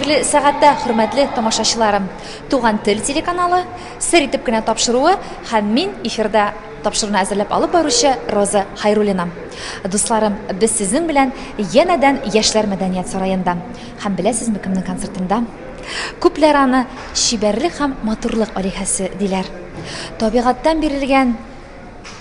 Хәерле сәгатьтә, хөрмәтле тамашачыларым. Туган тел телеканалы сер итеп кенә тапшыруы һәм мин эфирда тапшыруны әзерләп алып баручы Роза Хайруллина. Дусларым, без сезнең белән янәдән Яшьләр мәдәният сараенда. Һәм беләсезме кемнең концертында? Күпләр аны чибәрлек һәм матурлык алиһәсе диләр. Табигатьтән бирелгән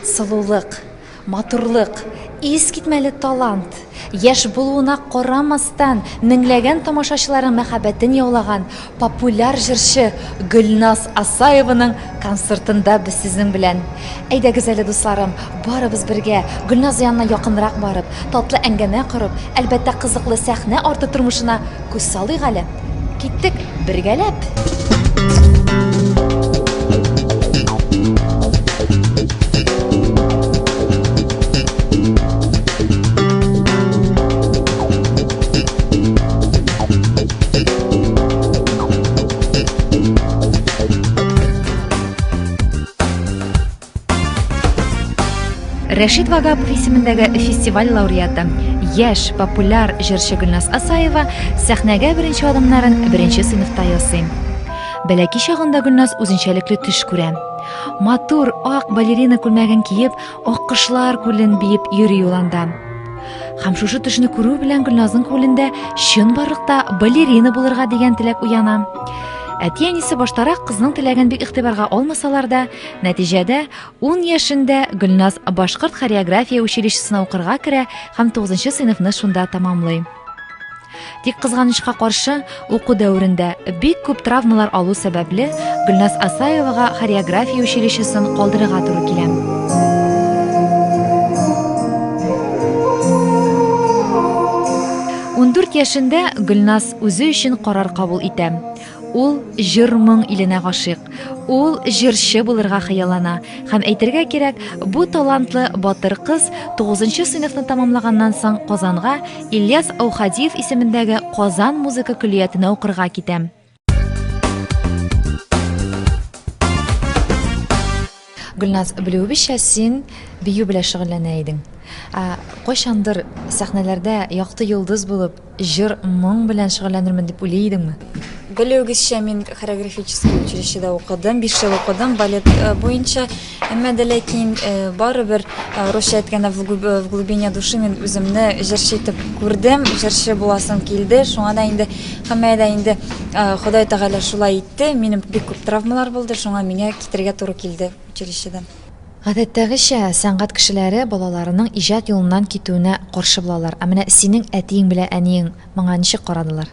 сылулык, матурлык, искитмәле талант, яшь булуына карамастан меңләгән тамашачыларның мәхәббәтен яулаган популяр җырчы Гөлназ Асаеваның концертында без сезнең белән. Әйдәгез әле, дусларым, барыбыз бергә Гөлназ янына якынрак барып, татлы әңгәмә корып, әлбәттә кызыклы сәхнә арты тормышына күз салыйк әле. Киттек бергәләп. Рәшит Вагапов исемендәге фестиваль лауреаты, яшь популяр җырчы Гөлназ Асаева сәхнәгә беренче адымнарын беренче сыйныфта ясый. Бәләки чагында Гөлназ үзенчәлекле төш күрә. Матур ак балерина күлмәген киеп, ак кышлар күлен биеп йөри юланда. Һәм шушы төшне күрү белән Гөлназның күлендә чынбарлыкта балерина булырга дигән теләк уяна. Әти-әнисе баштарак кызның теләген бик игътибарга алмасалар да, нәтиҗәдә 10 яшендә Гөлназ Башкорт хореография училищесына укырга керә һәм 9 сыйныфны шунда тәмамлый. Тик кызганычка каршы, уку дәврендә бик күп травмалар алу сәбәпле Гөлназ Асаевага хореография училищесын калдырырга туры килә. 14 яшендә Гөлназ үзе өчен карар кабул итә. Ул җыр-моң иленә гашыйк. Ул җырчы булырга хыяллана. Һәм әйтергә кирәк, бу талантлы батыр кыз 9 сыйныфны тәмамлаганнан соң Казанга Ильяс Аухадиев исемендәге Казан музыка көллиятенә укырга китә. Гөлназ, белүебезчә, син бию белән шөгыльләнә идең. Кайчандыр сәхнәләрдә якты йолдыз булып, җыр-моң белән шөгыльләнермен дип уйлый идеңме? Белүегезчә, мин хореографическое училищеда укыдым, 5 ел укыдым балет буенча. Әмма дә ләкин барыбер русча әйткәндә в глубине души мин үземне җырчы итеп күрдем, җырчы буласым килде. Шуңа да инде һәммәдә инде Ходай Тәгалә шулай итте. Минем бик күп травмалар булды, шуңа миңа китәргә туры килде училищедан. Гадәттәгечә, сәнгать кешеләре балаларының иҗат юлыннан китүенә каршы булалар. Ә менә синең әтиең белән әниең моңа ничек карадылар?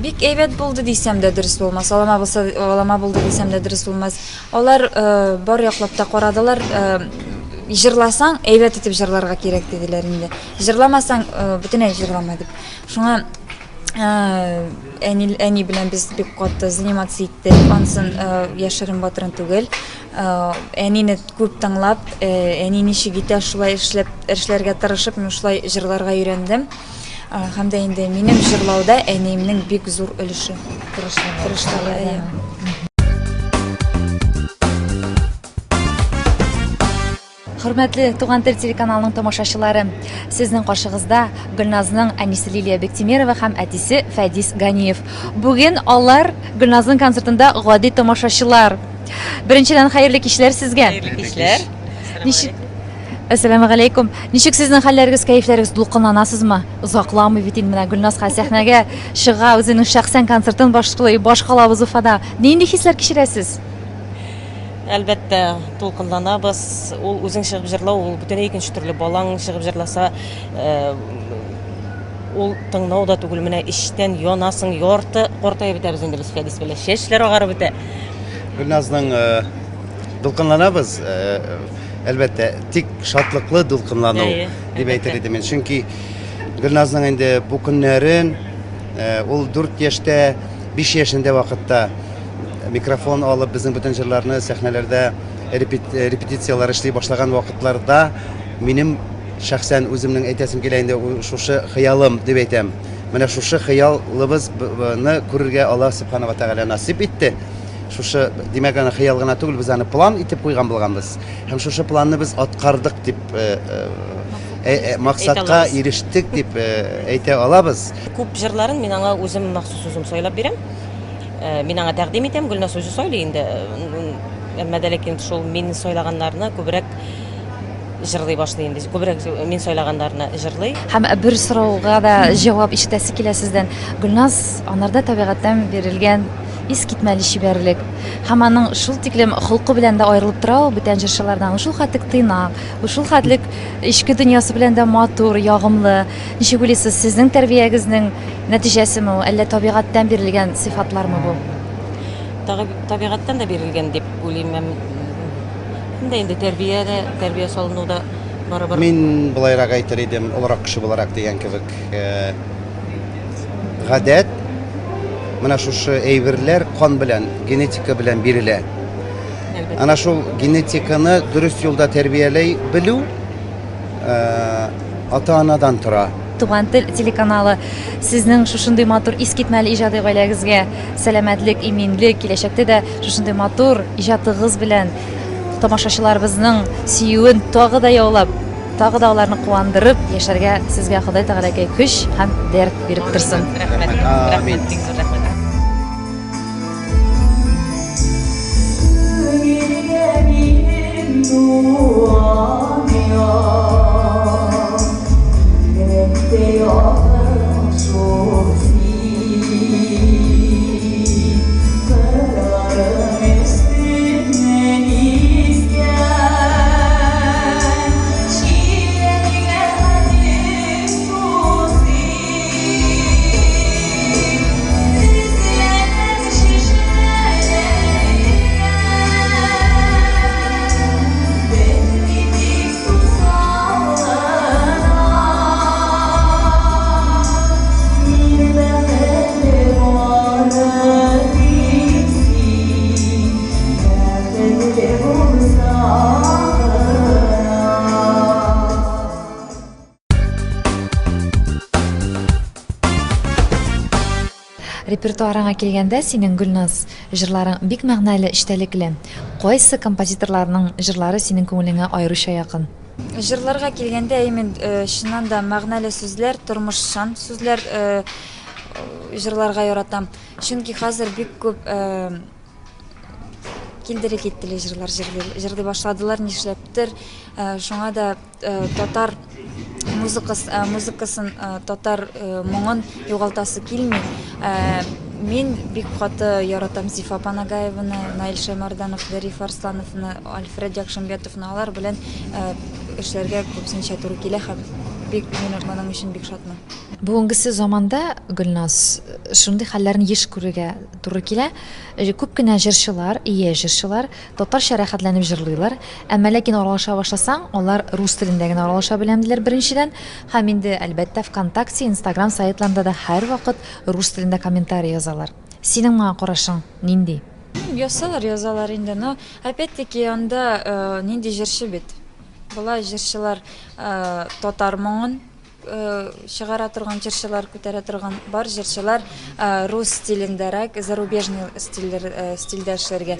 Бик әйбәт булды дисәм дә дөрес булмас, алама булды дисәм дә дөрес булмас. Алар бар яклап та карадылар. Җырласаң, әйбәт итеп җырларга кирәк диделәр инде. Җырламасаң, бөтенләй җырлама дип. Шуңа әни белән без бик каты заниматься иттек. Ансын яшерен батырын түгел. Әнине күп тыңлап, әни ничек итә, шулай эшләргә тырышып, мин шулай җырларга өйрәндем. Һәм дә инде минем җырлауда әниемнең бик зур өлеше. Тырышлыгы. Хөрмәтле Туган тел телеканалының тамашачылары, сезнең каршыгызда Гөлназның әнисе Лилия Бектимерова һәм әтисе Фәдис Ганиев. Бүген алар Гөлназның концертында гади тамашачылар. Беренчедән хәерле кичләр сезгә. Хәерле кичләр. Ассаламу алейкум. Ничек сезнең хәлләрегез, кәефләрегез, дулкынланасызмы? Озакламый бит инде менә Гөлназ сәхнәгә чыга, үзенең шәхсән концертын башкалабыз Уфада. Нинди хисләр кичерәсез? Әлбәттә, дулкынланабыз. Ул үзең чыгып җырлау, ул бөтенләй икенче төрле. Балаң чыгып җырласа, ул тыңлау да түгел, менә иштән янасың, ярты картая бетә инде без Фәдис белән. Чәчләр агарып бетә. Гөлназның дулкынланабыз. Әлбәттә, тик шатлыклы дулкынлану дип әйтер идем мин. Чөнки Гөлназның инде бу көннәрен ул 4 яшьтә, 5 яшендә вакытта микрофон алып безнең бөтен җырларны сәхнәләрдә репетициялар эшли башлаган вакытларда минем шәхсән үземнең әйтәсем килә инде шушы хыялым дип әйтәм. Менә шушы хыялыбызны күрергә Аллаһ Субханаһу ва Тәгалә насип итте. Шушы димәк аны хыял гына түгел, без аны план итеп куйган булганбыз. Һәм шушы планны без аткардык дип максатка ирештик дип әйтә алабыз. Күп җырларын мин аңа үзем махсус үзем сойлап бирәм. Мин аңа тәкъдим итәм, Гөлнас үзе сойлый инде. Әмма дә ләкин шул мин сойлаганнарны күбрәк җырлый башлый инде. Күбрәк мин сойлаганнарны җырлый. Һәм бер сорауга да җавап ишетәсе килә сездән. Гөлнас, анарда табигатьтән бирелгән искитмәле чибәрлек. Һәм аның шул тиклем холкы белән дә аерылып тора, бүтән җырчылардан. Шул хәтлек тыйнак, шул хәтлек ичке дөньясы белән дә матур, ягымлы. Ничек уйлыйсыз, сезнең тәрбиягезнең нәтиҗәсеме ул, әллә табигатьтән бирелгән сыйфатлармы бу? Табигатьтән да бирелгән дип уйлыйм. Инде тәрбия салынуда барыбер. Мин булайрак әйтер идем, олырак кеше буларак дигән кебек, гадәт менә шушы әйберләр кан белән, генетика белән бирелә. Ана шул генетиканы дөрес юлда тәрбияләй белү ата-анадан тора. Туган тел телеканалы сезнең шушындый матур искитмәле иҗади гаиләгезгә сәламәтлек, иминлек, киләчәктә дә шушындый матур иҗатыгыз белән тамашачыларыбызның сөюен тагы да яулап, тагы да аларны куандырып яшәргә сезгә Ходай Тәгаләгә көч һәм дәрт биреп торсын. Рәхмәт, бик зур рәхмәт. Репертуарыңа килгәндә, синең Гөлнас, җырларың бик мәгънәле, эчтәлекле. Кайсы композиторларның җырлары синең күңелеңә аеруча якын? Җырларга килгәндә, мен чыннан да мәгънәле сүзләр, тормышчан сүзләр җырларга яратам. Чөнки хәзер бик күп килдере киттеле җырлар җырлый башладылар, нишләптер. Шуңа да татар музыкасын, татар моңын югалтасы килми. Мин бик каты яратам Зифа Панагаеваны, Наил Шаймарданов, Зариф Арслановны, Альфред Якшымбетовны, алар белән эшләргә күпсенчә туры килә һәм бик моның өчен бик шатмын. Бүгенге заманда Гөлнас шундый хәлләрне еш күрергә туры килә. Күп кенә җырчылар, җырчылар татарча рәхәтләнеп җырлыйлар, әмма ләкин аралаша башласаң, алар рус телендә генә аралаша беләмдиләр беренчедән, һәм инде әлбәттә ВКонтакте, Instagram сайтларында да һәр вакыт рус телендә комментарий язалар. Синең моңа карашың нинди? Язалар инде, но опять-таки анда нинди җырчы бит. Булай җырчылар татар моңын чыгара торган җырчылар, күтәрә торган бар җырчылар рус стилендәрәк, зарубежный стильдә эшләргә,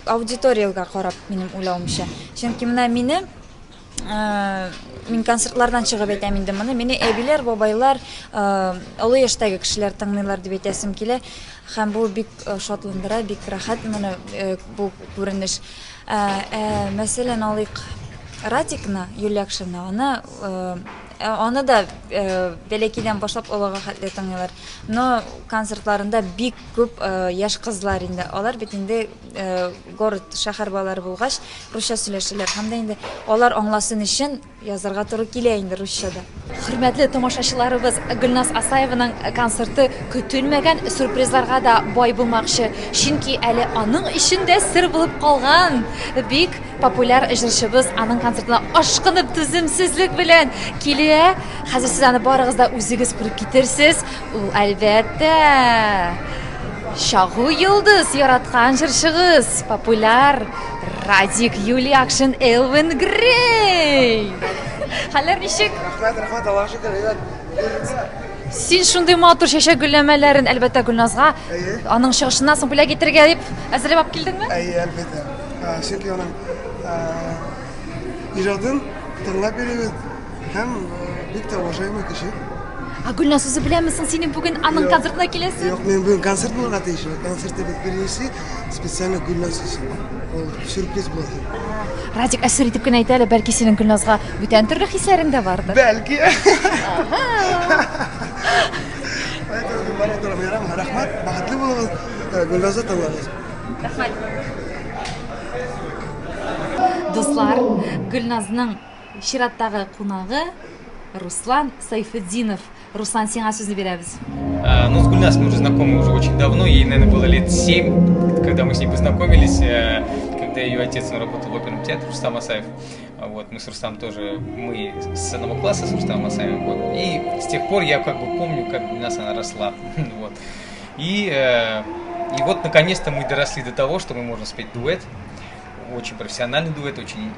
аудиториягә карап минем уйлавымча. Чөнки менә мин концертлардан чыгып әйтәм инде моны. Мине әбиләр, бабайлар, олы яшьтәге кешеләр тыңлыйлар дип әйтәсем килә. Һәм бу бик шатландыра, бик рәхәт моны бу күренеш. Мәсәлән, алыйк Радикны, Юлякшина, аны да бәләкидән башлап олыга хәтле тыңлыйлар. Но концертларында бик күп яшь кызлар инде. Алар бит инде город, шәһәр балалары булгач, русча сөйләшәләр. Һәм дә инде алар аңласын өчен язарга туры килә инде русчада. Хөрмәтле тамашачыларыбыз, Гөлнас Асаеваның концерты көтелмәгән сюрпризларга да бай булмакчы. Чөнки әле аның ишендә сер булып калган бик популяр җырчыбыз аның концертына ашкынып түземсезлек белән килә. Хәзер сез аны барыгыз да үзегез күреп китерсез. Ул әлбәттә шагу йолдыз яраткан җырчыгыз, популяр Радик Юлиакшин Элвин Грей. Хәлләр ничек? Рәхмәт, Аллаһка шөкер. Син шундый матур чәчәк гөлләмәләрен әлбәттә Гөлназга аның чыгышыннан соң бүләк итәргә дип әзерләп алып килдеңме? Әлбәттә. Чөнки аның иҗатын тыңлап йөрибез. һәм бик тә уважаемый кеше. Гүлназ, өзі білемісің, сенің бүгін аның концертына келесің? Юк, мен бүгін концерт булырга тиешмін. Концертте бит биринчи специально Гүлназ өчен. Ол сюрприз болады. Радик, әсір етіп кенә әйтә әле, бәлки сенің Гүлназға бүтән түрлі хисләрің дә бардыр. Бәлки. Рахмат, бақытлы болыңыз. Гүлназды тыңлаңыз. Дуслар, Гүлназның чираттагы кунагы Руслан Сайфетдинов. Руслан, сиңа сүзне бирәбез. Ну, с Гульназ мы уже знакомы уже очень давно, ей, наверное, было лет 7, когда мы с ней познакомились, когда ее отец работал в оперном театре, Рустам Асаев. Вот, мы с Рустамом тоже, мы с одного класса с Рустамом Асаевым, вот. И с тех пор я как бы помню, как Гульназ она росла, вот. И вот, наконец-то мы доросли до того, что мы можем спеть дуэт. Очень профессиональный дуэт, очень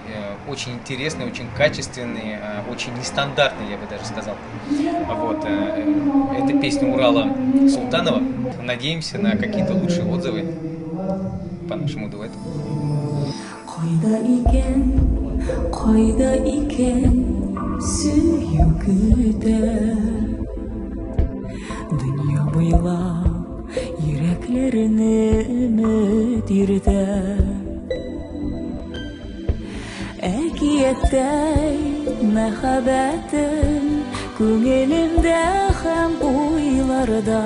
интересный, очень качественный, очень нестандартный, я бы даже сказал. Вот, это песня Урала Султанова. Надеемся на какие-то лучшие отзывы по нашему дуэту. Кайда икен сөюгүдө Dünya boylап yüreklerini ümidirde Әкияттәй мәхәббәтем күңелемдә һәм уйларда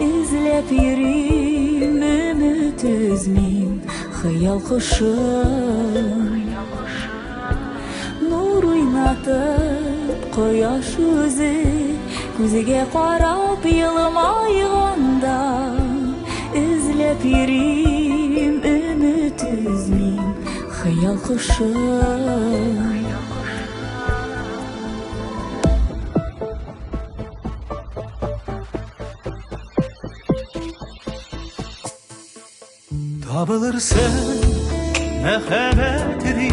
Изләп йөрим өмет үзмим хыял кошым Нур уйнатып кояш үзе күзгә карап елмайганда Изләп йөрим өмет үзмим хыял кошым Табылырсın мәхәббәтли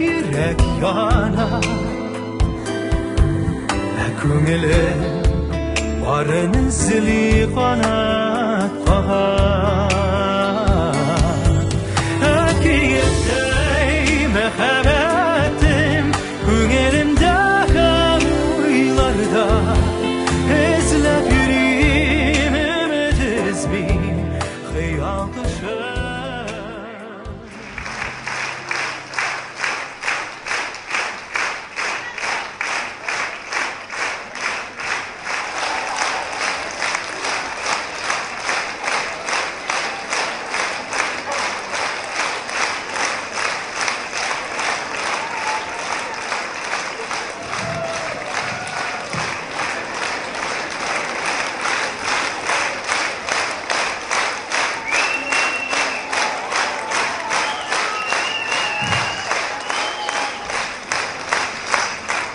йөрәк яна Күңеле барын эзли канат каган Әкияттәй мәхәббәтем күңелемдә һәм уйларда Эзләп йөрим өмет үзмим хыял кошым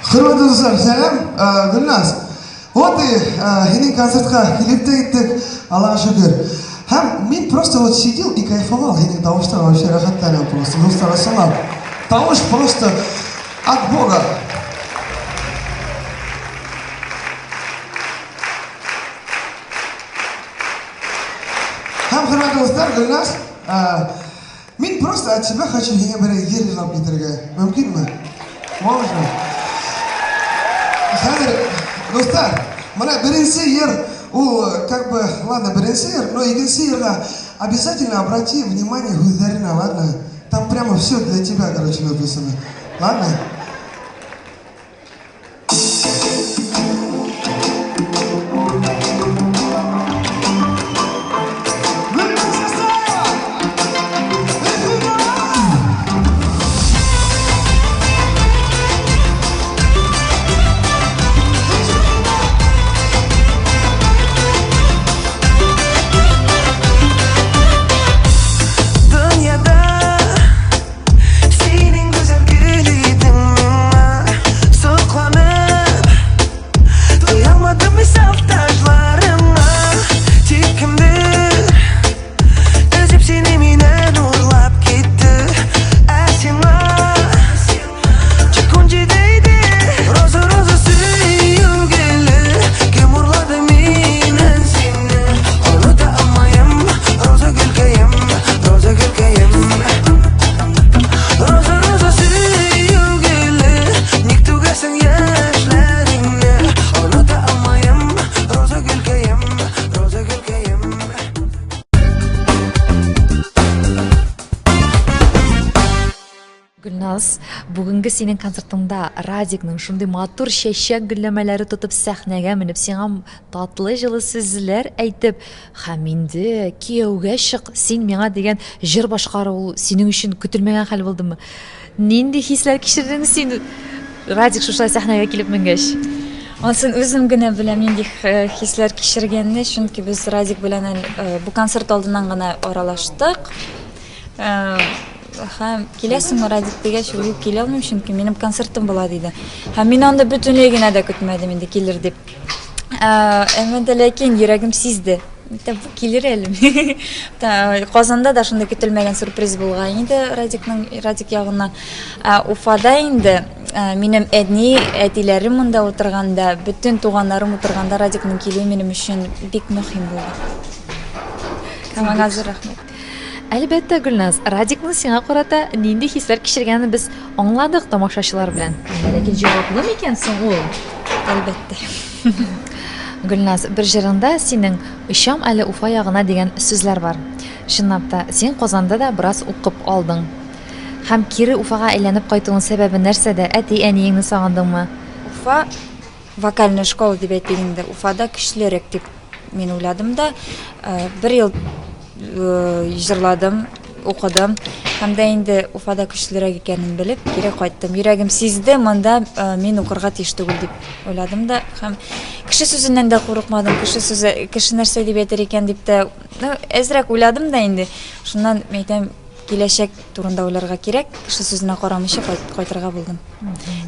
Құрметті достар, сәлем, Гүлназ. Вот и сенің концертқа келіп те кеттік, Аллаға шүкір. Һәм мен просто вот сидел и кайфовал сенің дауыстан, вообще рахаттанем просто. Достар, ассалам. Дауыс просто от Бога. Һәм құрметті достар, Гүлназ, мен просто от себя хочу сенің бір ер жинап кетірге. Мүмкін ме? Можно? Хәзер, достар, мына беренче ер, как бы, ладно, беренче ер, но икенче ерга обязательно обрати внимание күзләренә, ладно? Там прямо все для тебя, короче, написано. Ладно? Dünyada senin güzel gülüydün Гүлназ, бүгінгі сенің концертыңда Радикның шундай матур шәшәк гүлләмәләре тотып сәхнәгә менеп, сиңа татлы җылы сүзләр әйтеп, һәм инде кияүгә чык, син миңа дигән җыр башкару синең өчен көтелмәгән хәл булдымы? Нинди хисләр кичердең син Радик шушай сәхнәгә килеп менгәч? Ансын үзем генә беләм нинди хисләр кичергәнне, чөнки без Радик белән бу концерт алдыннан гына аралаштык. Һәм киләсең Радик дигәч, ул килә алмыйм, чөнки минем концертым була диде. Һәм мин анда бөтенләй генә дә көтмәдем инде килер дип. Әмма дә ләкин йөрәгем сизде. Бу килер әле. Казанда да шундый көтелмәгән сюрприз булган иде Радик ягыннан. Уфада инде минем әтиләрем монда утырганда, бүтән туганнарым утырганда Радикның килүе минем өчен бик мөһим булды. Камагазы рәхмәт. Әлбәттә, Гөлназ, Радикның сиңа карата нинди хисләр кичергәнен без аңладык тамашачылар белән. Ләкин җаваплы микәнсең ул? Әлбәттә. Гөлназ, бер җырында синең "Ишам әле Уфа ягына" дигән сүзләр бар. Чынлап та, син Казанда да бераз укып алдың. Һәм кире Уфага әйләнеп кайтуның сәбәбе нәрсәдә? Әти-әниеңне сагындыңмы? Уфа вокальная школа дип әйтелгәндә, Уфада көчлерәк дип мин уйладым да, бер ел җырладым, укыдым. Һәм дә инде Уфада көчлерәк икәнен белеп, кире кайттым. Йөрәгем сизде, монда мин укырга тиеш түгел дип уйладым да, һәм кеше сүзеннән дә курыкмадым. Кеше нәрсә дип әйтер икән дип тә әзрәк уйладым да инде. Шуннан әйтәм, киләчәк турында уйларга кирәк, кеше сүзенә карамыйча кайтырга булдым.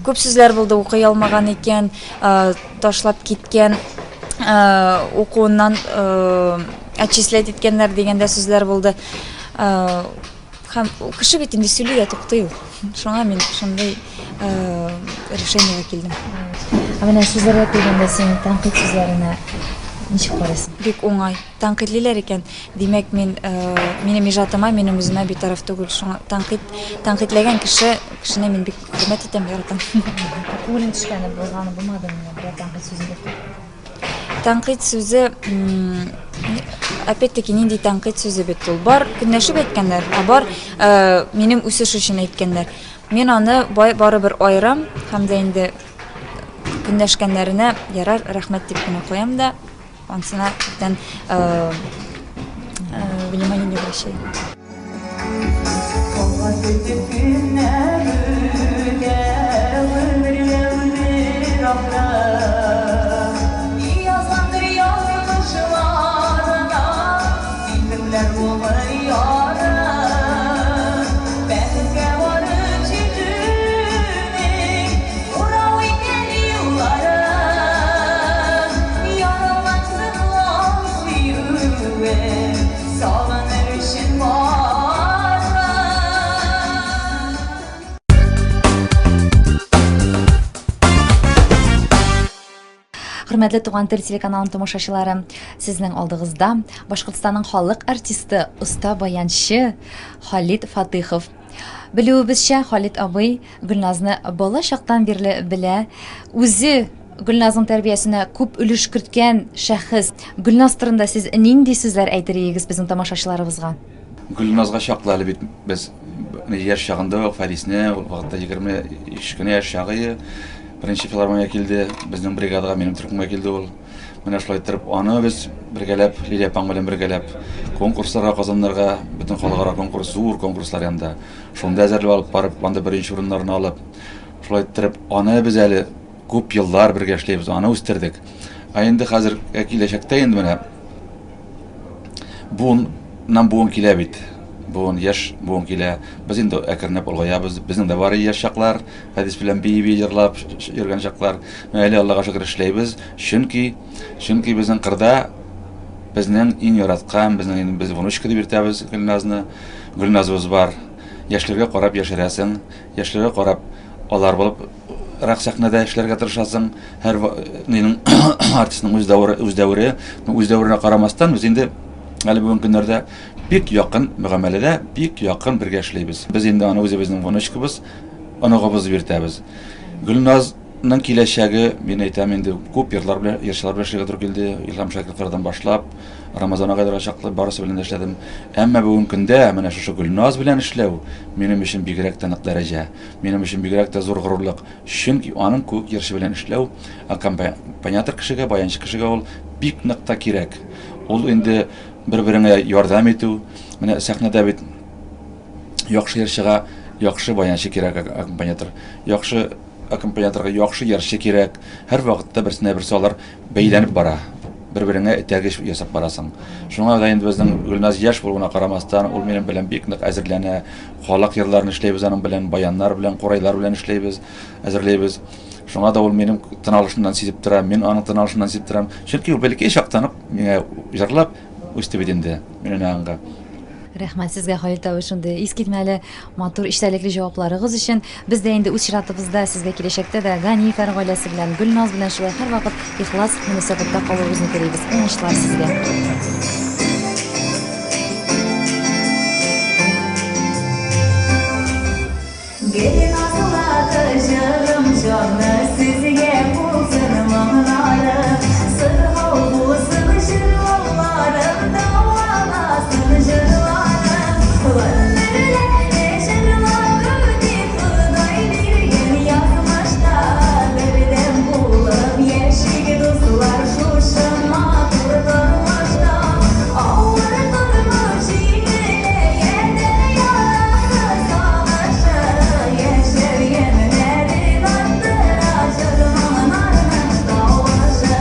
Күп сүзләр булды, укый алмаган икән, ташлап киткән, укуыннан отчислять иткәннәр дигәндә сүзләр булды. Һәм кеше бит инде сөйләгә туктый ул. Шуңа мин шундый решениегә килдем. Менә сүзләргә килгәндә син тәнкыйть сүзләренә ничек карыйсың? Бик уңай. Тәнкыйтьлиләр икән. Димәк, минем иҗатыма, минем үземә битараф түгел. Шуңа тәнкыйтьләгән кешене мин бик хөрмәт итәм, яратам. Күңелең төшкәне булганы булмадымы? Бер тәнкыйть сүзендә. Тәнкыйть сүзе, опять-таки, нинди тәнкыйть сүзе бит ул? Бар көнләшеп әйткәннәр, бар минем үсеш өчен әйткәннәр. Мин аны барыбер аерам, һәм дә инде көнләшкәннәренә ярар, рәхмәт дип кенә куям да, ансына бүтән внимание не обращаю. Хөрмәтле Туган тел телеканалының тамашачылары, сезнең алдыгызда Башкортстанның халык артисты, оста баянчы Халит Фатыйхов. Белүебезчә, Халит абый Гөлназны бала чактан бирле белә. Үзе Гөлназның тәрбиясенә күп өлеш керткән шәхес. Гөлназ турында сез нинди сүзләр әйтергез безнең тамашачыларыбызга? Гөлназга чаклы әле бит без яшь чагында Фарисне, ул вакытта 23 кенә яшь чагы. Беренче филармония килде, безнең бригадага, минем төркемгә килде ул. Менә шулай итеп, аны без бергәләп, Лилия апаң белән бергәләп конкурсларга казаннарга, бөтен халыкара конкурс, зур конкурслар янда. Шунда әзерләп алып барып, анда беренче урыннарны алып, шулай итеп, аны без әле күп еллар бергә эшләйбез, аны үстердек. Инде хәзер киләчәктә инде менә буын килә бит. Буын яшь буын килә. Без инде әкренләп улгаябыз. Безнең дә бар яшь чаклар, хәдис белән бии җырлап йөргән чаклар. Әле Аллага шөкер эшләйбез. Чөнки безнең кырда безнең иң яраткан, без внучка дип йөртәбез Гөлназны. Гөлназыбыз бар. Яшьләргә карап яшәрәсең, яшьләргә карап алар булып рак сәхнәдә эшләргә тырышасың. Һәр нинең артистның үз дәвренә карамастан без инде әле бүген көннәрдә бик якын мөгамәләдә, бик якын бергә эшләйбез. Без инде аны үзебезнең внучкабыз, оногыбыз биртәбез. Гөлназ Нан киләчәге, мин әйтәм инде, күп йырлар белән, ярышлар белән эшләргә туры килде. Илһам Шакировлардан башлап, Рамазанга кадәр чаклы барысы белән эшләдем. Әмма бүгенге көндә менә шушы Гөлназ белән эшләү минем өчен бигрәк тә нык дәрәҗә. Минем өчен бигрәк тә зур горурлык. Чөнки аның күк ярышы белән эшләү, аккомпаниатор кешегә, баянчы кешегә ул бик нык та кирәк. Ул инде бер-береңә ярдәм итү, менә сәхнәдә бит яхшы ярышчыга яхшы баянчы кирәк, аккомпаниаторга яхшы ярышы кирәк. Һәр вакытта берсенә берсе алар бәйләнеп бара. Бер-береңә этәргеч ясап барасың. Шуңа да инде безнең Гөлназ яшь булуына карамастан, ул минем белән бик нык әзерләнә. Халык йырларын эшләйбез аның белән, баяннар белән, курайлар белән эшләйбез, әзерләйбез. Шуңа да ул минем тыналышымнан сизеп тора, мин аның тыналышыннан сизеп торам. Чөнки ул бәлки шактанып миңа җырлап үсте бит инде. Минем аңга. Рәхмәт сезгә, Хәлил Тавыш, шундый искитмәле, матур, эчтәлекле җавапларыгыз өчен. Без дә инде үз чиратыбызда сезгә киләчәктә дә Ганиевлар гаиләсе белән, Гөлназ белән шулай һәрвакыт ихлас мөнәсәбәттә калуыгызны теләйбез. Уңышлар сезгә. Gelin asılatı canım canlı sizge bulsun mağları Sır oldu sıvışır yollarım davalasın jırlarım Vınırlar jırlar ödip hıdaydır yeni yazmışta Birden bulup yeşil dostlar şuşama kurtarmışta Ağır durmuş yine yerden yarası savaşı Yaşar yeminleri tattıra jırmanın armış davaşı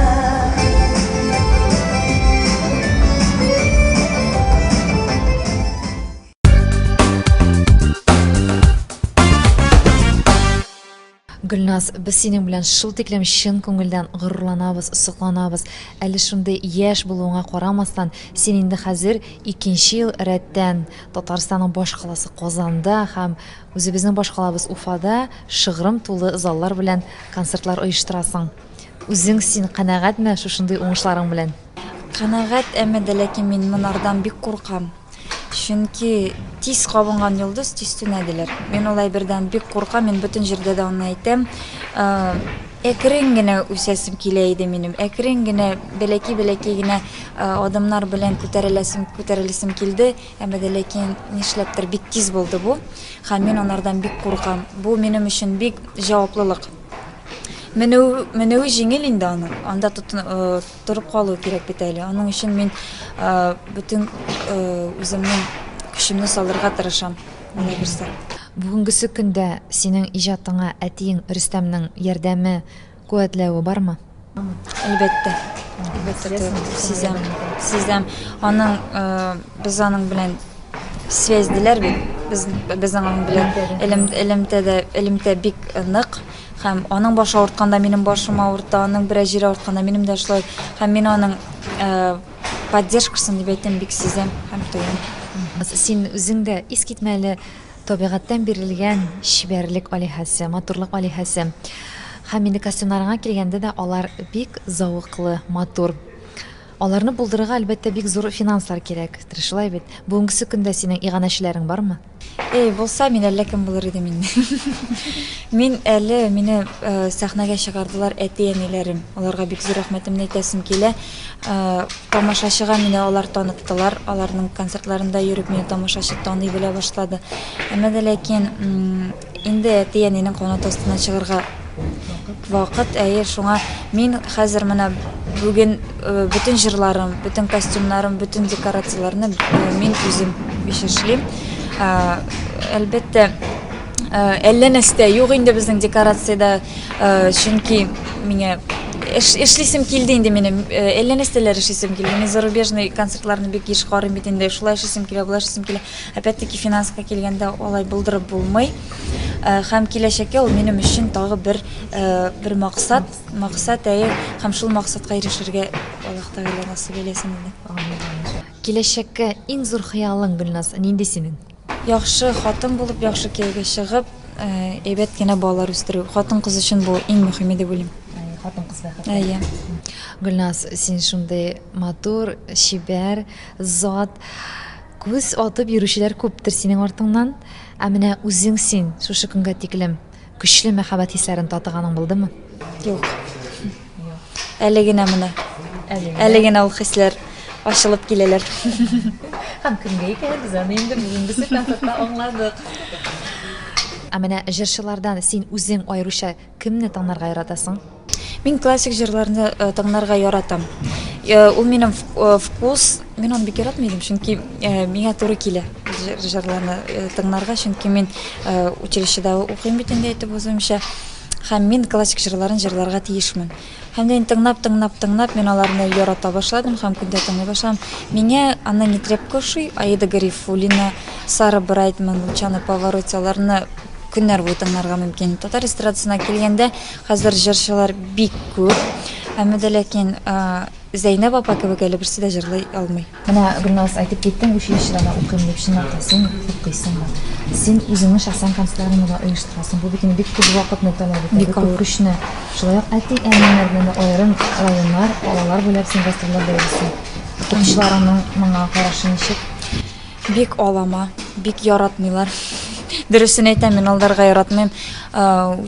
Гөлназ, без синең белән шул тиклем чын күңелдән горурланабыз, сокланабыз. Әле шундый яшь булуыңа карамастан, син инде хәзер 2нче ел рәттән Татарстанның баш каласы Казанда һәм үзебезнең баш калабыз Уфада шыгрым тулы заллар белән концертлар оештырасың. Үзең син канәгатьме шушындый уңышларың белән? Канәгать, әмма дә ләкин мин монардан бик куркам. Чөнки тиз кабынган йолдыз тиз түнәделәр. Мин улай бердән бик куркам, мин бөтен җирдә дә аны әйтәм. Әкрен генә үсәсем килә иде минем. Әкрен генә бәләки генә адымнар белән күтәреләсем килде. Әмма дә ләкин нишләптер бик тиз булды бу. Һәм мин анардан бик куркам. Бу минем өчен бик җаваплылык. Менә җиңел инде аны. Анда торып калу кирәк бит әле. Аның өчен мин бөтен үземнең көчемне салырга тырышам. Менә берсе. Бүгенгесе көндә синең иҗатыңа әтиең Рөстәмнең ярдәме, куәтләве бармы? Әлбәттә. Сезәм. Аның без аның белән связьдиләр бит. Без аның белән элемтә бик нык. Һәм аның башы авыртканда минем башым авырта, аның бераз җире авыртканда минем дә шулай. Һәм мин аның поддержкасын дип әйтәм, бик сизәм һәм тоям. Син үзең дә искитмәле табигатьтән бирелгән чибәрлек алиһәсе, матурлык алиһәсе. Һәм инде костюмнарыңа килгәндә дә алар бик зауыклы, матур. Аларны булдырырга әлбәттә бик зур финанслар кирәк. Шулай бит. Бүгенгесе көндә синең иганәчеләрең бармы? Булса, мин әллә кем булыр иде мине. Мин әле мине сәхнәгә чыгардылар әти-әниләрем. Аларга бик зур рәхмәтемне әйтәсем килә. Тамашачыга мине алар таныттылар. Аларның концертларында йөреп мине тамашачы таный белә башлады. Әмма дә ләкин инде әти-әнинең канат астына чыгарга вакыт, шуңа мин хәзер менә бүген бөтен җырларым, бөтен костюмнарым, бөтен декорацияларны мин үзем эшлим. Әлбәттә, әллә нәрсә юк инде безнең декорациядә, чөнки миңа эшлисем килде инде минем. Әллә нәрсәләр эшлисем килде. Мин зарубежный концертларны бик еш карыйм бит инде. Шулай эшлисем килә, булай эшлисем килә. Әлбәттә, финанска килгәндә алай булдырып булмый. Һәм киләчәккә ул минем өчен тагы бер максат, һәм шул максатка ирешергә Аллаһ Тәгалә насыйп итсен инде. Киләчәккә иң зур хыялың, Гөлназ, нинди синең? Яхшы хатын булып, яхшы кияүгә чыгып, әйбәт кенә балалар үстерү. Хатын-кыз өчен бу иң мөһиме дип уйлыйм. Хатын-кыз. Гөлназ, син шундый матур, чибәр, зат, күз атып йөрүчеләр күптер синең артыңнан. Ә менә үзең син шушы көнгә тиклем көчле мәхәббәт хисләрен татыганың булдымы? Юк. Әле генә менә. Әле генә ул хисләр ашылып киләләр. Һәм кемгә икән без аны инде бүгенге концертта аңладык. Менә җырчылардан син үзең аеруча кемне тыңларга яратасың? Мин классик җырларны тыңларга яратам. Ул минем вкус, мин аны бик яратмыйм, чөнки миңа туры килә җырларны тыңларга, чөнки мин училищеда укыйм бит инде әйтеп узымча. Һәм мин классик җырларын җырларга тиешмен. Һәм дә тыңлап мин аларны ярата башладым һәм көндә тыңлый башладым. Миңа Анна Нетребко ошый, Аида Гарифуллина, Сара Брайтман, Лучано Паваротти аларны көннәр буе тыңларга мөмкин. Татар эстрадасына килгәндә хәзер җырчылар бик күп. Әмма дә ләкин Зәйнәп апа кебек әле берсе дә җырлый алмый. Менә Гөлназ әйтеп киттең, училищеда укыйм дип, чынлап та син укыйсың. Син үзеңнең шәхсән концертларыңны да оештырасың. Бу бит инде бик күп вакытны таләп итә, бик күп көчне. Шулай ук әти-әниләр белән аерым районнар, алар буйлап син гастрольләр бирәсең. Укучыларның моңа карашы ничек? Бик алама, бик яратмыйлар. Дөресен әйтәм, мин алдарга яратмыйм.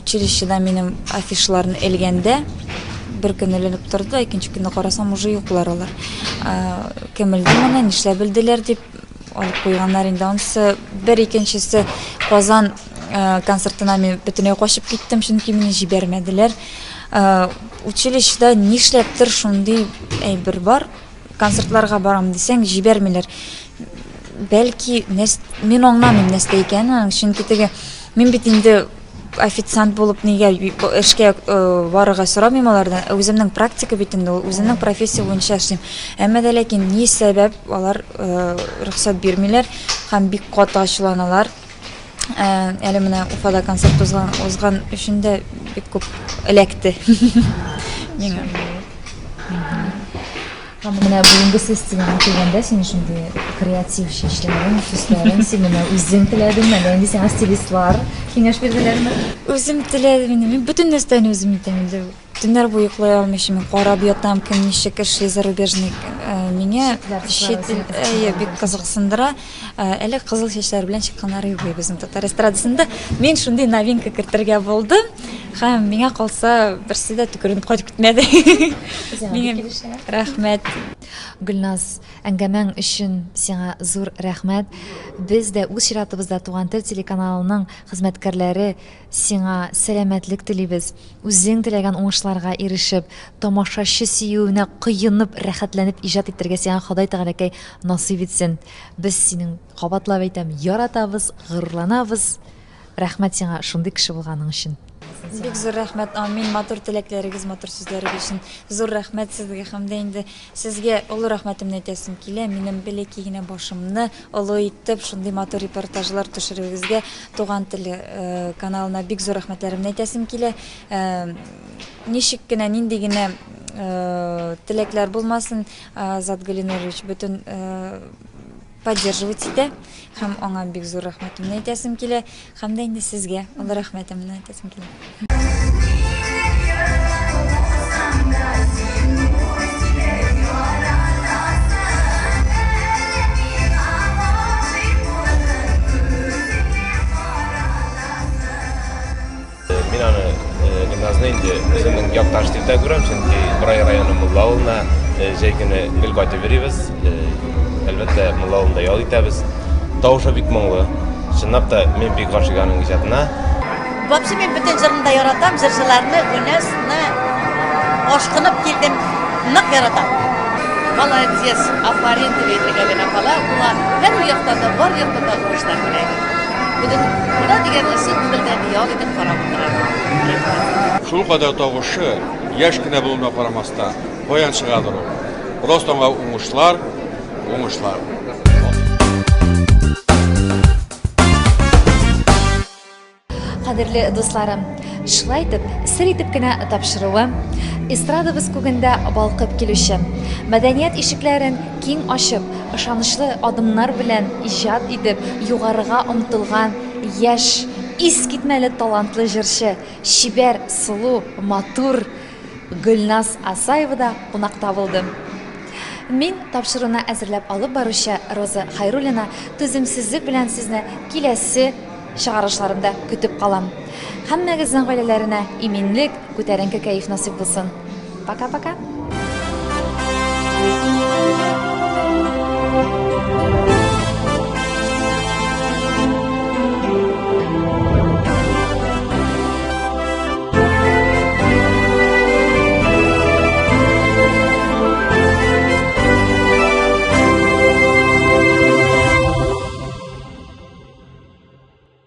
Училищеда минем афишларны элгәндә бер көн эленеп торды, икенче көнне карасам уже юклар алар. Кемелде моны, нишләп белделәр дип алып куйганнар инде. Анысы бер икенчесе Казан концертына мин бөтенләй качып киттем, чөнки мине җибәрмәделәр. Училищеда нишләптер шундый әйбер бар. Концертларга барам дисәң җибәрмиләр. Бәлки мин аңламыйм нәрсә икәнен, чөнки теге мин бит инде официант булып нигә эшкә барырга сорамыйм алардан. Үземнең практика бит инде, үземнең профессия буенча эшлим. Әмма дә ләкин ни сәбәп алар рөхсәт бирмиләр һәм бик каты ачуланалар. Әле менә Уфада концерт узган өчен дә бик күп эләкте. Миңа. Менә бүгенге сценага килгәндә син шундый креатив эшләрең, сүзләрең, син менә үзең теләдеңме, инде сиңа стилистлар киңәш бирделәрме? Үзем теләдем, мин бөтен нәрсәне үзем итәм инде. Төннәр буе йоклый алмыйм, карап ятам, кем ничек эшли зарубежный. Миңа чит ил бик кызыксындыра. Әле кызыл чәчләр белән чыкканнар юк безнең татар эстрадасында. Мин шундый новинка кертергә булдым. Һәм миңа калса берсе дә төкеренеп кайтып китмәде. Миңа рәхмәт. Гөлназ, әңгәмәң өчен сиңа зур рәхмәт. Без дә үз чиратыбызда Туган тел телеканалының хезмәткәрләре сиңа сәламәтлек телибез. Үзең теләгән уңышларга ирешеп, тамашачы сөюенә кыенып, рәхәтләнеп иҗат итәргә сиңа Ходай Тәгаләкәй насыйп итсен. Без синең кабатлап әйтәм, яратабыз, горурланабыз. Рәхмәт сиңа шундый кеше булганың өчен. Бик зур рәхмәт, амин, матур теләкләрегез, матур сүзләрегез өчен. Зур рәхмәт сезгә һәм дә инде сезгә олы рәхмәтемне әйтәсем килә. Минем бәләкәй генә башымны олы итеп, шундый матур репортажлар төшерүегезгә Туган теле каналына бик зур рәхмәтләремне әйтәсем килә. Ничек кенә, нинди генә теләкләр булмасын, Азат Галинович бөтен поддерживать итә. Һәм аңа бик зур рәхмәтемне әйтәсем килә. Һәм дә инде сезгә олы рәхмәтемне әйтәсем килә. Мин аны Гөлназны инде үземнең якташ дип тә күрәм, чөнки Борай районы Мулла авылына җәй көне гөл кайтып йөрибез. Әлбәттә, Мулла авылында ял итәбез. Тавышы бик моңлы. Чынлап та мин бик гашыйк аның иҗатына. Вообще мен бүтән җырында яратам, җырчыларны, Гөлназны ашкынып килдем, нык яратам. Молодец, афарин дип генә кала, була. Һәр якта да, бар якта да уңышлар белән. Бүген була дигән исем белдән ял итеп карап тора. Шул кадәр тавышы, яшь кенә булуына карамастан, баян чыгадыр ул. Ростомга уңышлар. Кадерле дусларым, шулай итеп, сер итеп кенә тапшыруы, эстрадабыз күгендә балкып килүче, мәдәният ишекләрен киң ачып, ышанычлы адымнар белән иҗат итеп, югарыга омтылган яшь, искитмәле талантлы җырчы, шибәр, сылу, матур Гөлназ Асаева кунакта булды. Мин тапшыруны әзерләп алып баручы Роза Хайруллина түземсезлек белән сезне киләсе чыгарышларында көтеп калам. Һәммәгезнең гаиләләренә иминлек, күтәренке кәеф насыйп булсын. Пока-пока.